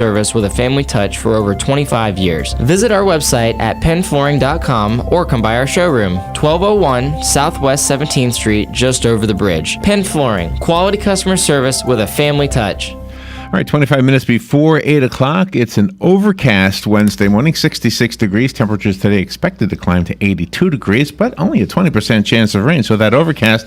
service with a family touch for over 25 years. Visit our website at penflooring.com or come by our showroom, 1201 Southwest 17th Street, just over the bridge. Penn Flooring, quality customer service with a family touch. All right, 25 minutes before 8 o'clock. It's an overcast Wednesday morning, 66 degrees. Temperatures today expected to climb to 82 degrees, but only a 20% chance of rain. So that overcast,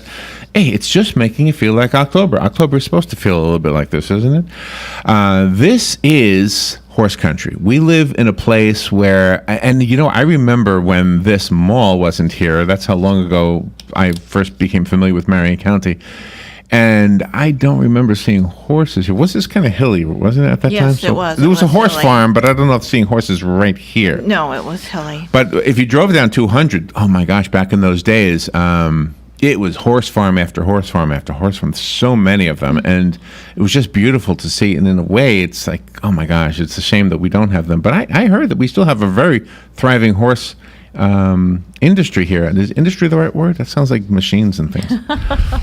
hey, it's just making it feel like October. October is supposed to feel a little bit like this, isn't it? This is horse country. We live in a place where, and I remember when this mall wasn't here. That's how long ago I first became familiar with Marion County. And I don't remember seeing horses here. Was this kind of hilly, wasn't it, at that time? Yes, it was. There was a horse hilly. farm, but I don't know if seeing horses right here. No, it was hilly. But if you drove down 200, oh my gosh, back in those days, it was horse farm after horse farm after horse farm, so many of them. And it was just beautiful to see. And in a way, it's like, oh my gosh, it's a shame that we don't have them. But I heard that we still have a very thriving horse industry here. Is industry the right word? That sounds like machines and things.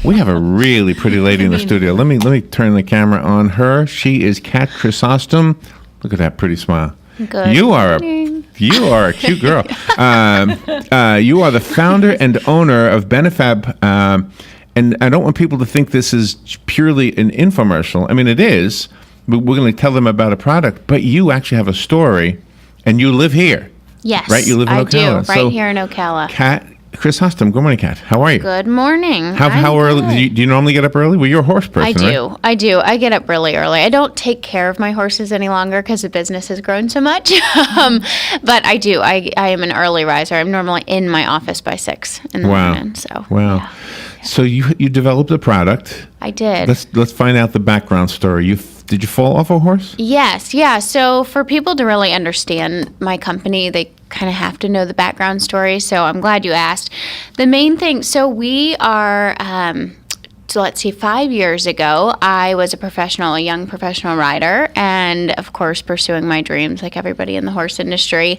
We have a really pretty lady in the studio. Let me turn the camera on her. She is Kat Chrysostom. Look at that pretty smile. Good You are a cute girl. You are the founder and owner of Benefab. And I don't want people to think this is purely an infomercial. I mean, it is. We're going to tell them about a product, but you actually have a story, and you live here. Yes, Right, you live in I Ocala. do, right here in Ocala. Kat Chrysostom, good morning, Kat. How are you? Good morning. How early? Do you normally get up early? Well, you're a horse person, right? I do. I get up really early. I don't take care of my horses any longer because the business has grown so much. But I do. I am an early riser. I'm normally in my office by 6 in the morning. So, wow. yeah. So you developed a product. I did. Let's find out the background story. Did you fall off a horse? Yes, yeah. So for people to really understand my company, they kind of have to know the background story. So I'm glad you asked. The main thing, so we are, so let's see, 5 years ago, I was a young professional rider, and of course pursuing my dreams like everybody in the horse industry,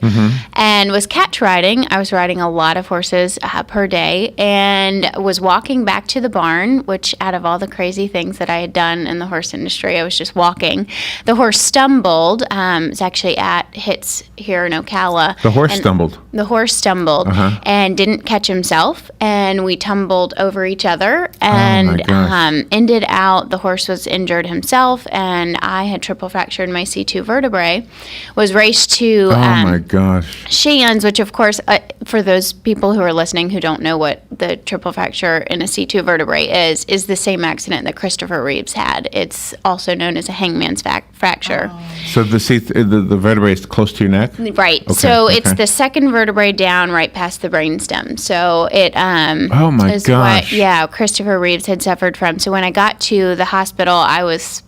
and was catch riding. I was riding a lot of horses per day, and was walking back to the barn, which out of all the crazy things that I had done in the horse industry, I was just walking. The horse stumbled. It's actually at HITS here in Ocala. The horse stumbled. The horse stumbled and didn't catch himself, and we tumbled over each other, and ended out, the horse was injured himself, and I had triple fractured my C2 vertebrae, was raced to my gosh. Shands, which of course, for those people who are listening who don't know what the triple fracture in a C2 vertebrae is the same accident that Christopher Reeves had. It's also known as a hangman's fracture. So the vertebrae is close to your neck? Right. Okay, So it's the second vertebrae down right past the brainstem. So it oh my is gosh. what Christopher Reeves had suffered from. So when I got to the hospital, I was,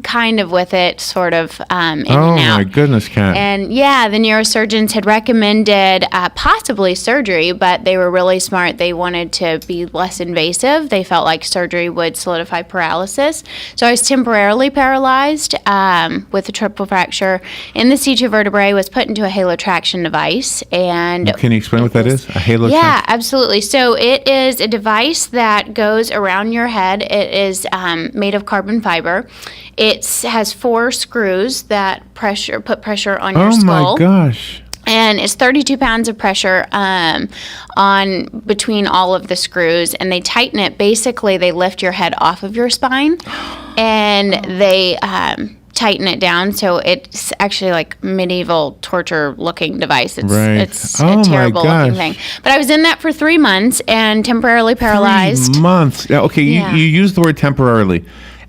kind of with it, sort of in and out. Oh my goodness, Kat. And the neurosurgeons had recommended possibly surgery, but they were really smart. They wanted to be less invasive. They felt like surgery would solidify paralysis. So I was temporarily paralyzed with a triple fracture in the C2 vertebrae, was put into a halotraction device. And can you explain what that is? A halotraction? Yeah, absolutely. So it is a device that goes around your head. It is made of carbon fiber. It has 4 screws that put pressure on your skull. Oh my gosh. And it's 32 pounds of pressure on between all of the screws, and they tighten it. Basically, they lift your head off of your spine, and they tighten it down. So it's actually like medieval torture-looking device. It's a terrible-looking thing. But I was in that for 3 months and temporarily paralyzed. 3 months. Okay, Yeah. you used the word temporarily.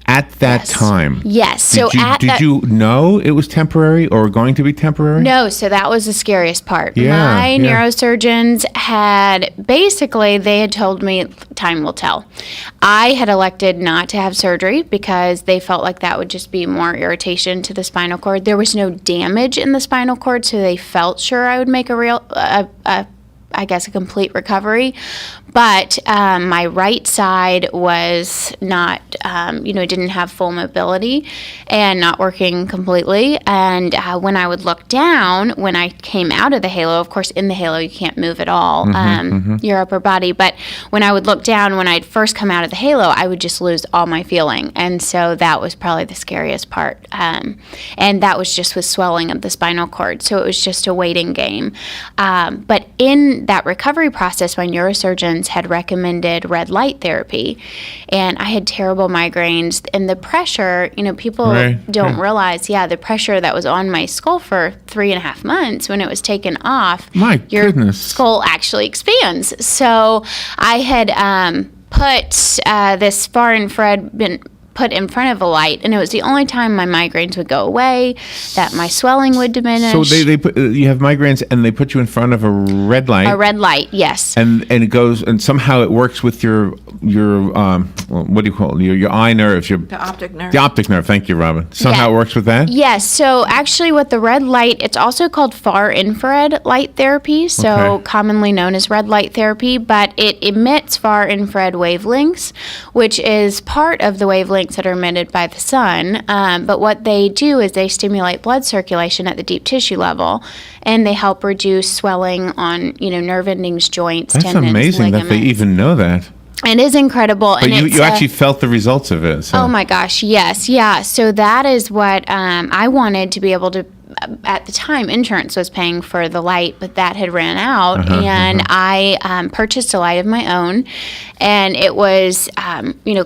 At that time. Yes. Did you know it was temporary or going to be temporary? No, so that was the scariest part. Yeah, My neurosurgeons they had told me time will tell. I had elected not to have surgery because they felt like that would just be more irritation to the spinal cord. There was no damage in the spinal cord, so they felt sure I would make a complete recovery. But my right side was not, didn't have full mobility and not working completely. And when I would look down, when I came out of the halo, of course, in the halo, you can't move at all, your upper body. But when I would look down, when I'd first come out of the halo, I would just lose all my feeling. And so that was probably the scariest part. And that was just with swelling of the spinal cord. So it was just a waiting game. But in that recovery process, my neurosurgeons had recommended red light therapy, and I had terrible migraines. And the pressure, people don't realize, the pressure that was on my skull for 3.5 months, when it was taken off, your skull actually expands. So I had put this far infrared put in front of a light, and it was the only time my migraines would go away, that my swelling would diminish. So they put, you have migraines, and they put you in front of a red light. A red light, yes. And it goes, and somehow it works with your what do you call it? Your eye nerves, the optic nerve. The optic nerve. Thank you, Robin. Somehow it works with that. Yes. So actually, with the red light, it's also called far infrared light therapy. So commonly known as red light therapy, but it emits far infrared wavelengths, which is part of the wavelengths that are emitted by the sun. But what they do is they stimulate blood circulation at the deep tissue level, and they help reduce swelling on nerve endings, joints, That's tendons, amazing ligaments. that they even know that. It is incredible. But you actually felt the results of it. So. Oh my gosh, yes. Yeah. So that is what I wanted to be able to. At the time, insurance was paying for the light, but that had ran out, and I purchased a light of my own, and it was,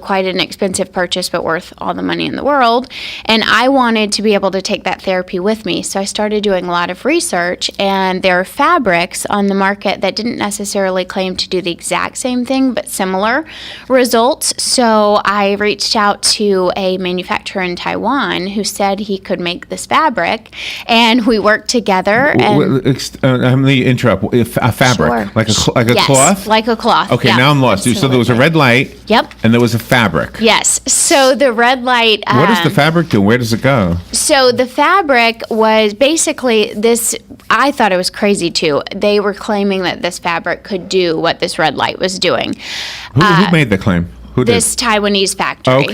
quite an expensive purchase, but worth all the money in the world. And I wanted to be able to take that therapy with me, so I started doing a lot of research, and there are fabrics on the market that didn't necessarily claim to do the exact same thing, but similar results. So I reached out to a manufacturer in Taiwan who said he could make this fabric. And we worked together. And let me interrupt. A fabric, like a cloth. Like a cloth. Okay, now I'm lost. Absolutely. So there was a red light. Yep. And there was a fabric. Yes. So the red light. What does the fabric do? Where does it go? So the fabric was basically this. I thought it was crazy too. They were claiming that this fabric could do what this red light was doing. Who made the claim? This Taiwanese factory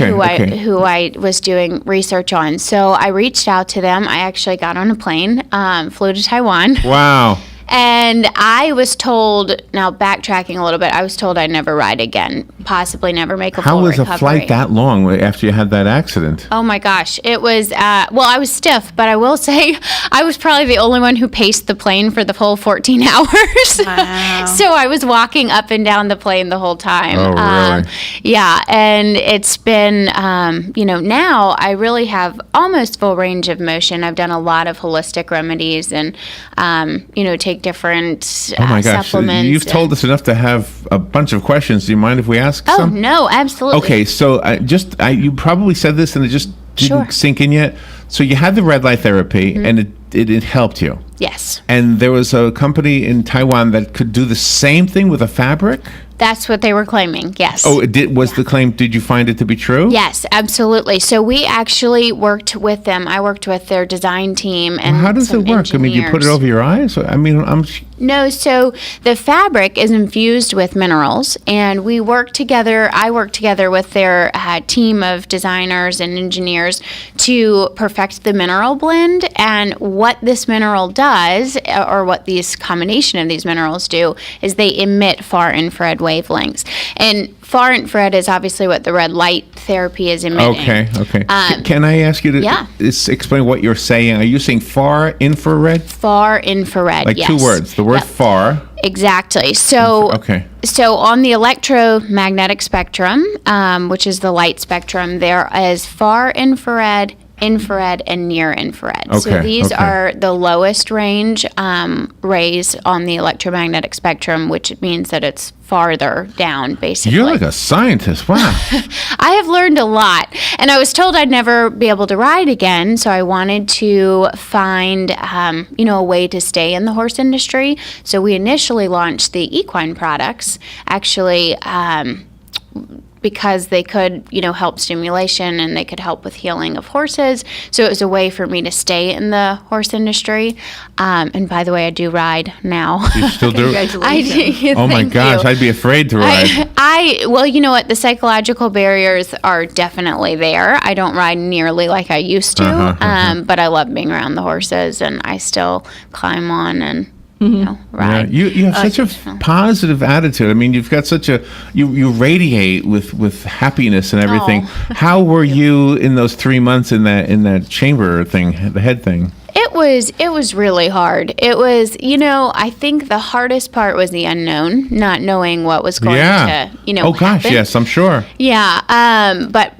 who I was doing research on. So I reached out to them. I actually got on a plane, flew to Taiwan. Wow. And I was told, now backtracking a little bit, I was told I'd never ride again, possibly never make a full recovery. How was a flight that long after you had that accident? Oh my gosh. It was, I was stiff, but I will say I was probably the only one who paced the plane for the full 14 hours. Wow. So I was walking up and down the plane the whole time. Oh, really? Yeah. And it's been, now I really have almost full range of motion. I've done a lot of holistic remedies and, take different supplements. You've told us enough to have a bunch of questions. Do you mind if we ask some? Oh, no, absolutely. Okay, so you probably said this and it just didn't sink in yet. So you had the red light therapy and it helped you. Yes. And there was a company in Taiwan that could do the same thing with a fabric? That's what they were claiming, yes. Oh, it did. Was the claim, did you find it to be true? Yes, absolutely. So we actually worked with them. I worked with their design team and how does it work? Engineers. I mean, you put it over your eyes? I mean, No, so the fabric is infused with minerals, and I work together with their team of designers and engineers to perfect the mineral blend. And what this mineral does, or what this combination of these minerals do, is they emit far infrared wavelengths. And far infrared is obviously what the red light therapy is emitting. Okay. Can I ask you to explain what you're saying? Are you saying far infrared? Far infrared, like yes. 2 words. The word far. Exactly. So, So on the electromagnetic spectrum, which is the light spectrum, there is far infrared, infrared, and near infrared. So these are the lowest range rays on the electromagnetic spectrum, which means that it's farther down, basically. You're like a scientist. Wow. I have learned a lot. And I was told I'd never be able to ride again, so I wanted to find, a way to stay in the horse industry. So we initially launched the equine products, actually because they could, help stimulation and they could help with healing of horses. So it was a way for me to stay in the horse industry. And by the way, I do ride now. You still do? I do. Oh my Thank gosh, you. I'd be afraid to ride. Well, you know what? The psychological barriers are definitely there. I don't ride nearly like I used to, but I love being around the horses, and I still climb on and ride. Yeah, you have such a positive attitude. I mean, you've got such a you radiate with happiness and everything. Oh. How were you in those 3 months in that chamber thing, the head thing? It was really hard. It was, I think the hardest part was the unknown, not knowing what was going to, Oh gosh, happen. yes, I'm sure. Yeah, but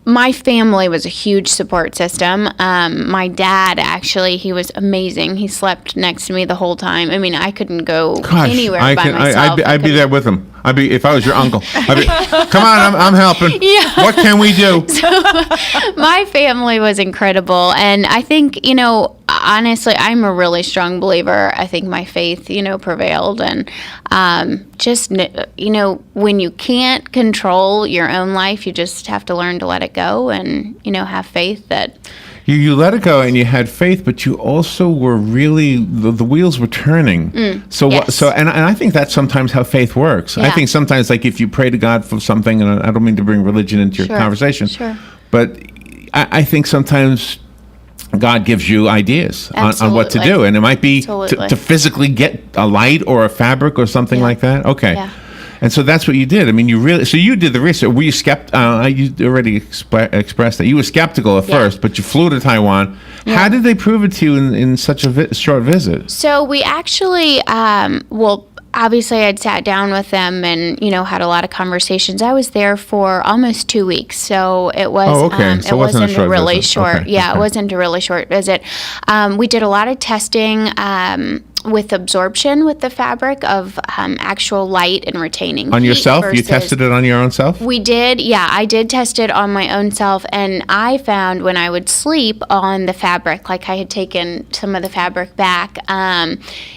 my family was a huge support system. My dad, actually, he was amazing. He slept next to me the whole time. I mean, I couldn't go anywhere by myself. I'd be there with him. If I was your uncle. Come on, I'm helping. Yeah. What can we do? My family was incredible. And I think, honestly, I'm a really strong believer. I think my faith, prevailed. And when you can't control your own life, you just have to learn to let it go and, have faith that... You let it go and you had faith, but you also were really, the wheels were turning. Yes. And I think that's sometimes how faith works. I Yeah. think sometimes, like, if you pray to God for something, and I don't mean to bring religion into your conversation, but I think sometimes God gives you ideas on what to do. And it might be to physically get a light or a fabric or something like that. Okay. Yeah. And so that's what you did. I mean, so you did the research. Were you skeptical? You already expressed that. You were skeptical at first, but you flew to Taiwan. Yeah. How did they prove it to you in such a short visit? So we actually, obviously I'd sat down with them and, had a lot of conversations. I was there for almost 2 weeks. So it was, So it wasn't a really visit. short. Okay. Yeah, It wasn't a really short visit. We did a lot of testing, with absorption with the fabric of actual light and retaining on heat yourself? You versus- tested it on your own self? We did. Yeah, I did test it on my own self, and I found when I would sleep on the fabric, like I had taken some of the fabric back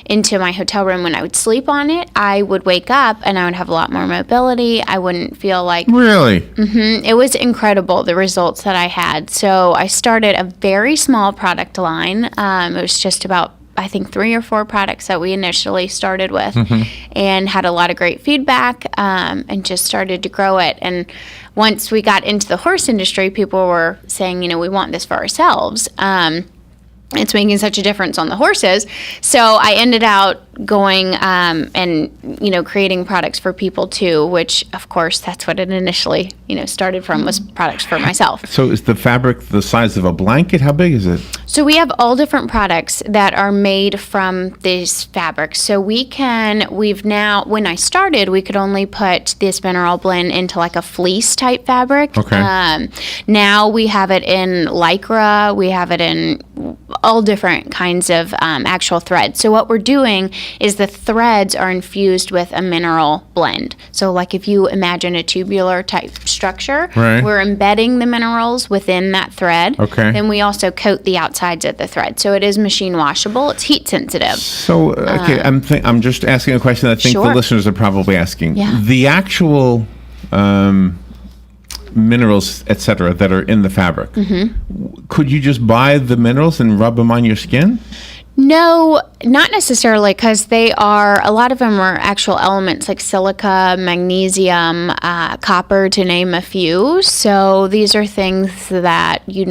into my hotel room. When I would sleep on it, I would wake up and I would have a lot more mobility. I wouldn't feel like... Really? It was incredible, the results that I had. So I started a very small product line. It was just about, I think, 3 or 4 products that we initially started with, and had a lot of great feedback, and just started to grow it. And once we got into the horse industry, people were saying, we want this for ourselves. It's making such a difference on the horses. So I ended out going and creating products for people too, which of course that's what it initially started from, was products for myself. So is the fabric the size of a blanket? How big is it? So we have all different products that are made from these fabrics. So when I started, we could only put this mineral blend into like a fleece type fabric. Okay. Now we have it in Lycra, we have it in all different kinds of actual threads. So what we're doing is the threads are infused with a mineral blend. So like if you imagine a tubular type structure, we're embedding the minerals within that thread. Okay. Then we also coat the outsides of the thread. So it is machine washable. It's heat sensitive. So, okay, I'm just asking a question that I think the listeners are probably asking. Yeah. The actual minerals, etc., that are in the fabric, could you just buy the minerals and rub them on your skin? No, not necessarily, because a lot of them are actual elements like silica, magnesium, copper, to name a few. So these are things that you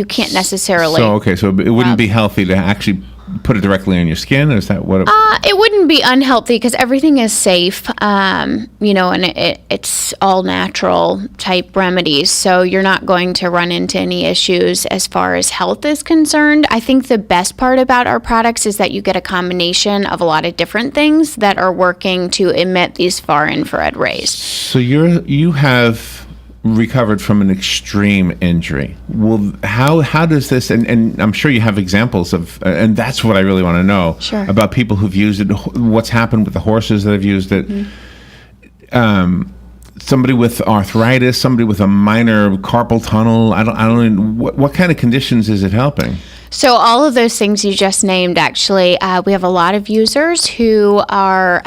can't necessarily. So it wouldn't be healthy to actually put it directly on your skin? Or is that what? It wouldn't be unhealthy because everything is safe, and it's all natural type remedies. So you're not going to run into any issues as far as health is concerned. I think the best part about our products is that you get a combination of a lot of different things that are working to emit these far infrared rays. So you have recovered from an extreme injury. Well, how does this, and I'm sure you have examples of, and that's what I really want to know about people who've used it, what's happened with the horses that have used it. Somebody with arthritis, somebody with a minor carpal tunnel, I don't know, what kind of conditions is it helping? So all of those things you just named, actually, we have a lot of users who are,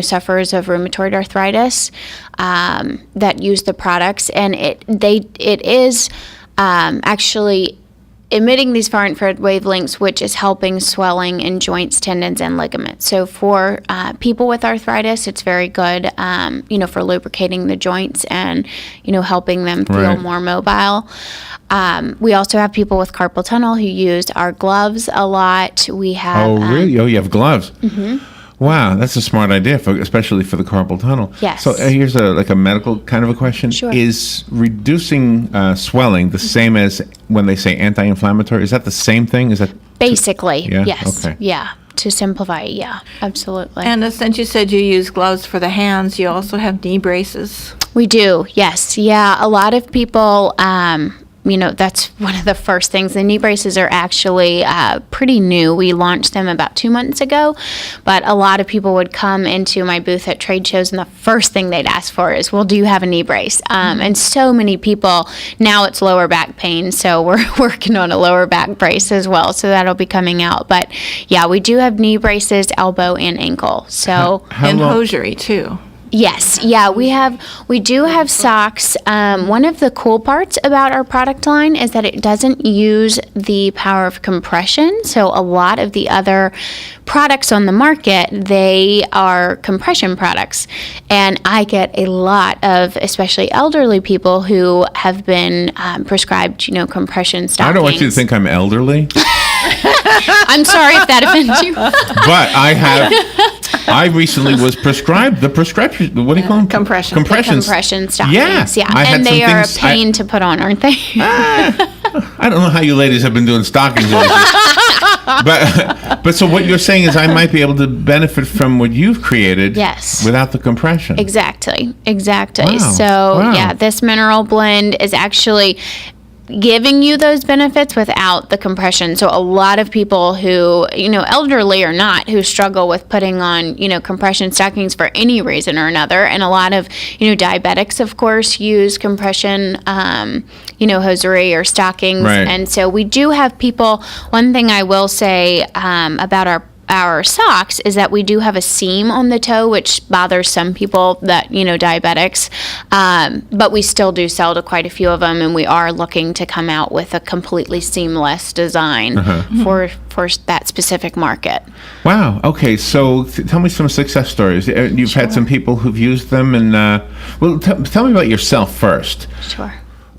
sufferers of rheumatoid arthritis that use the products, and it is actually emitting these far infrared wavelengths, which is helping swelling in joints, tendons, and ligaments. So for people with arthritis, it's very good, for lubricating the joints and, helping them feel more mobile. We also have people with carpal tunnel who use our gloves a lot. We have. Oh, really? You have gloves? Mm-hmm. Wow, that's a smart idea, especially for the carpal tunnel. Yes. So here's a medical kind of a question. Sure. Is reducing swelling the same as when they say anti-inflammatory? Is that the same thing? Is that basically? Yeah? Yes. Okay. Yeah. To simplify, yeah, absolutely. And since you said you use gloves for the hands, you also have knee braces. We do, yes. Yeah, a lot of people, that's one of the first things. The knee braces are actually pretty new. We launched them about 2 months ago, but a lot of people would come into my booth at trade shows, and the first thing they'd ask for is, well, do you have a knee brace? And so many people, now it's lower back pain, so we're working on a lower back brace as well, so that'll be coming out. But yeah, we do have knee braces, elbow, and ankle. So And hosiery, too. Yes, yeah, we do have socks. One of the cool parts about our product line is that it doesn't use the power of compression. So a lot of the other products on the market, they are compression products. And I get a lot of, especially elderly people who have been prescribed, compression stockings. I don't want you to think I'm elderly. I'm sorry if that offends you. But I recently was prescribed the prescription. What do you call them? Compression. Compressions. Compression stockings, Yeah. I had and they some are a things pain to put on, aren't they? I don't know how you ladies have been doing stockings lately. But so what you're saying is I might be able to benefit from what you've created. Yes. Without the compression. Exactly. Wow. So Wow. yeah, this mineral blend is actually giving you those benefits without the compression. So a lot of people who, elderly or not, who struggle with putting on, compression stockings for any reason or another. And a lot of, diabetics, of course, use compression, hosiery or stockings. Right. And so we do have people, one thing I will say about our socks is that we do have a seam on the toe, which bothers some people that, diabetics, but we still do sell to quite a few of them, and we are looking to come out with a completely seamless design for that specific market. Wow. Okay. So tell me some success stories. You've had some people who've used them, and tell me about yourself first. Sure.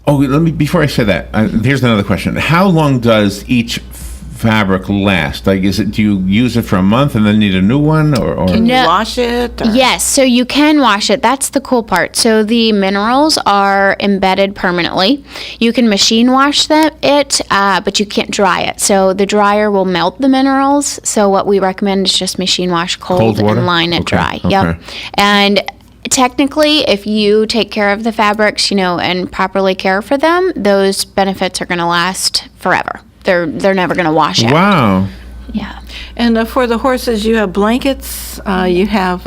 Oh, before I say that, here's another question. How long does each fabric last? Like, do you use it for a month and then need a new one, or? Can you wash it? Or? Yes, so you can wash it. That's the cool part. So the minerals are embedded permanently. You can machine wash it, but you can't dry it. So the dryer will melt the minerals. So what we recommend is just machine wash cold water? and line it dry. Okay. Yep. And technically, if you take care of the fabrics, and properly care for them, those benefits are going to last forever. They're never going to wash out. Wow. Yeah. And for the horses, you have blankets, you have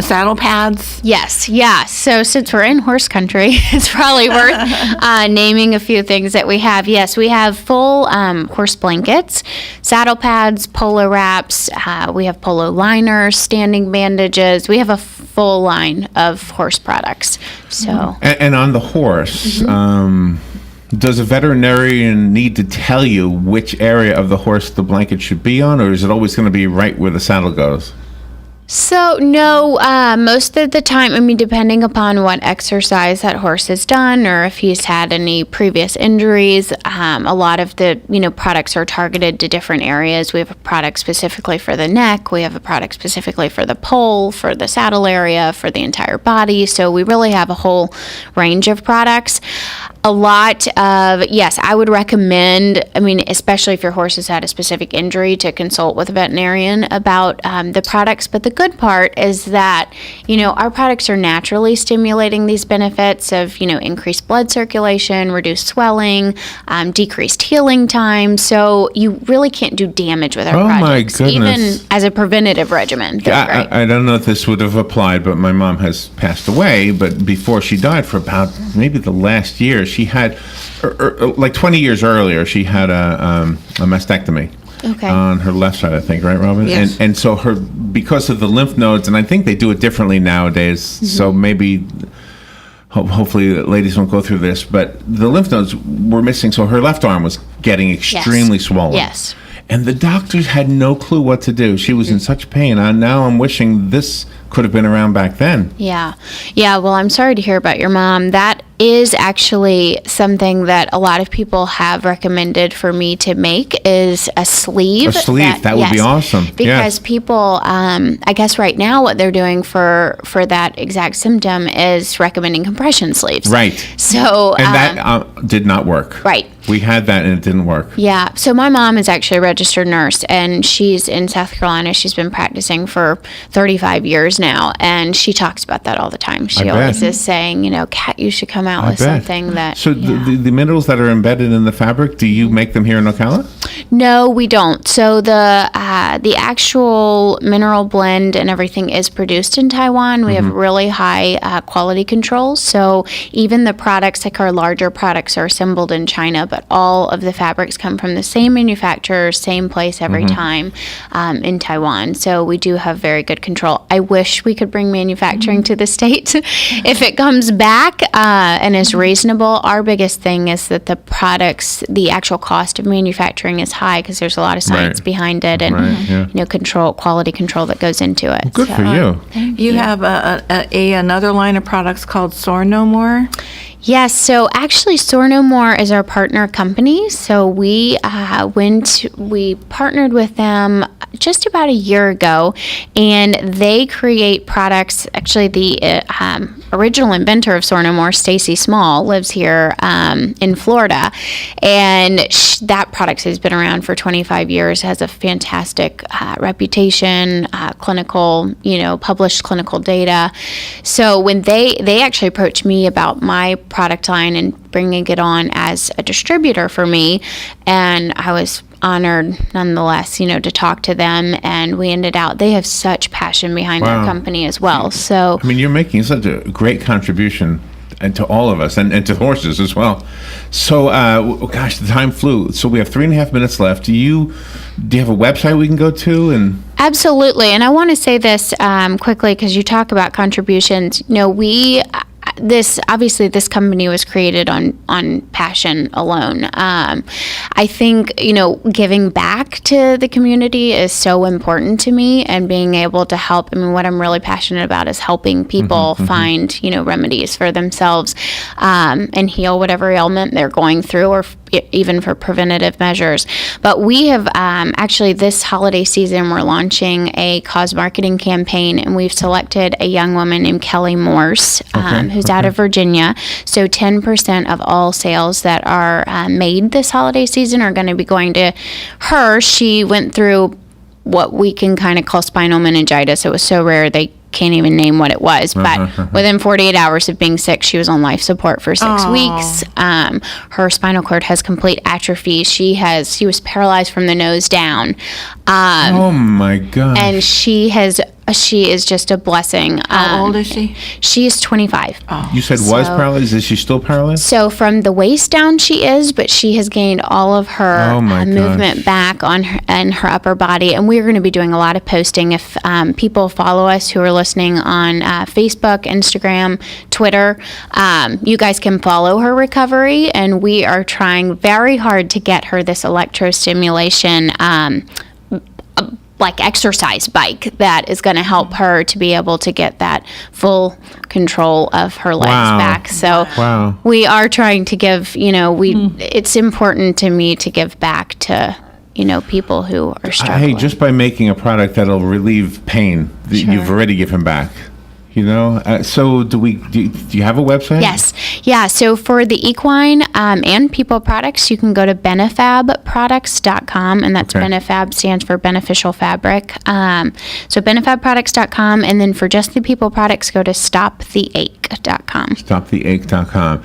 saddle pads. Yes, yeah. So since we're in horse country, it's probably worth naming a few things that we have. Yes, we have full horse blankets, saddle pads, polo wraps. We have polo liners, standing bandages. We have a full line of horse products. So. And on the horse, does a veterinarian need to tell you which area of the horse the blanket should be on, or is it always going to be right where the saddle goes? So, no, most of the time, depending upon what exercise that horse has done or if he's had any previous injuries, a lot of the, products are targeted to different areas. We have a product specifically for the neck. We have a product specifically for the poll, for the saddle area, for the entire body. So we really have a whole range of products. A lot of, yes, I would recommend, especially if your horse has had a specific injury, to consult with a veterinarian about the products. But the good part is that, our products are naturally stimulating these benefits of, increased blood circulation, reduced swelling, decreased healing time. So you really can't do damage with our products. My goodness. Even as a preventative regimen. I don't know if this would have applied, but my mom has passed away. But before she died, for about maybe the last year, She had, like 20 years earlier, she had a mastectomy. Okay. On her left side, I think, right, Robin? Yes. And so because of the lymph nodes, and I think they do it differently nowadays, so maybe, hopefully ladies won't go through this, but the lymph nodes were missing, so her left arm was getting extremely swollen. Yes. And the doctors had no clue what to do. She was in such pain. Now I'm wishing this could have been around back then. Yeah. Yeah. Well, I'm sorry to hear about your mom. That is actually something that a lot of people have recommended for me to make is a sleeve. A sleeve. That would be awesome. Because people, I guess right now what they're doing for that exact symptom is recommending compression sleeves. Right. So. And that did not work. Right. We had that and it didn't work. Yeah. So my mom is actually a registered nurse and she's in South Carolina. She's been practicing for 35 years now. And she talks about that all the time. She always is saying, Kat, you should come out with something that. So the minerals that are embedded in the fabric, do you make them here in Ocala? No, we don't. So the actual mineral blend and everything is produced in Taiwan. We have really high quality controls. So even the products, like our larger products, are assembled in China, but all of the fabrics come from the same manufacturer, same place every time in Taiwan. So we do have very good control. I wish we could bring manufacturing to the States if it comes back and is reasonable. Our biggest thing is that the products, the actual cost of manufacturing is high because there's a lot of science behind it and quality control that goes into it. Well, good for you. You have another line of products called Soar No More. Yes, so actually Soar No More is our partner company. So we partnered with them just about a year ago, and they create products. Actually, the original inventor of Soar No More, Stacy Small, lives here in Florida, and that product has been around for 25 years, has a fantastic reputation, clinical, published clinical data. So when they actually approached me about my product line and bringing it on as a distributor for me, and I was honored nonetheless, to talk to them, and they have such passion behind their company as well. So I mean, you're making such a great contribution and to all of us and to horses as well. So gosh, the time flew. So we have 3.5 minutes left. Do you have a website we can go to? And absolutely. And I want to say this quickly because you talk about contributions. This company was created on passion alone. I think, giving back to the community is so important to me, and being able to help. I mean, what I'm really passionate about is helping people find, remedies for themselves and heal whatever ailment they're going through, or even for preventative measures. But we have actually this holiday season, we're launching a cause marketing campaign, and we've selected a young woman named Kelly Morse, who's out of Virginia. So 10% of all sales that are made this holiday season are going to be going to her. She went through what we can kind of call spinal meningitis. It was so rare they can't even name what it was, but within 48 hours of being sick, she was on life support for 6 weeks. Her spinal cord has complete atrophy. She was paralyzed from the nose down. Oh my God. And she is just a blessing. How old is she? She's 25. You said was paralyzed. Is she still paralyzed? So from the waist down she is, but she has gained all of her movement back on her and her upper body. And we're going to be doing a lot of posting. If people follow us who are listening on Facebook, Instagram, Twitter, you guys can follow her recovery. And we are trying very hard to get her this electrostimulation like exercise bike that is going to help her to be able to get that full control of her legs back. So we are trying to give, it's important to me to give back to, people who are struggling. Hey, just by making a product that'll relieve pain that you've already given back. So do you have a website? Yes. Yeah. So for the equine and people products, you can go to benefabproducts.com, and that's Benefab stands for beneficial fabric. So benefabproducts.com, and then for just the people products, go to stoptheache. stoptheache.com. Stoptheache.com.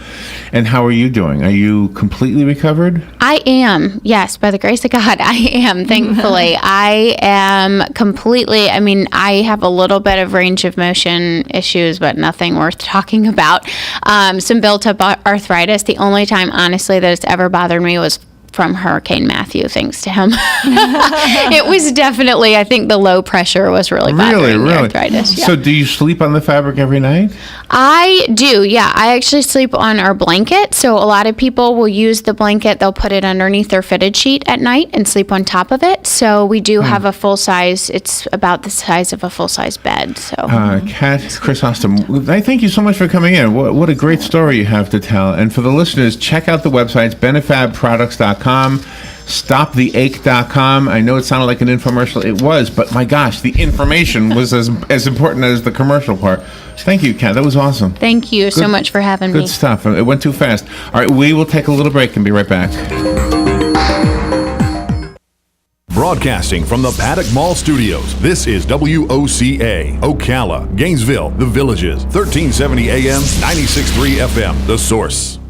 And how are you doing? Are you completely recovered? I am. Yes, by the grace of God, I am, thankfully. I am completely, I have a little bit of range of motion issues, but nothing worth talking about. Some built-up arthritis. The only time, honestly, that it's ever bothered me was from Hurricane Matthew, thanks to him. It was definitely, I think the low pressure was really bothering the arthritis. Yeah. So do you sleep on the fabric every night? I do, yeah. I actually sleep on our blanket. So a lot of people will use the blanket, they'll put it underneath their fitted sheet at night and sleep on top of it. So we do have a full size, it's about the size of a full size bed. So Kat Chrysostom, I thank you so much for coming in. What a great story you have to tell. And for the listeners, check out the websites, benefabproducts.com, stoptheache.com. I know it sounded like an infomercial. It was, but my gosh, the information was as important as the commercial part. Thank you, Kat. That was awesome. Thank you so much for having me. Good stuff. It went too fast. All right, we will take a little break and be right back. Broadcasting from the Paddock Mall Studios, this is WOCA, Ocala, Gainesville, The Villages, 1370 AM, 96.3 FM, The Source.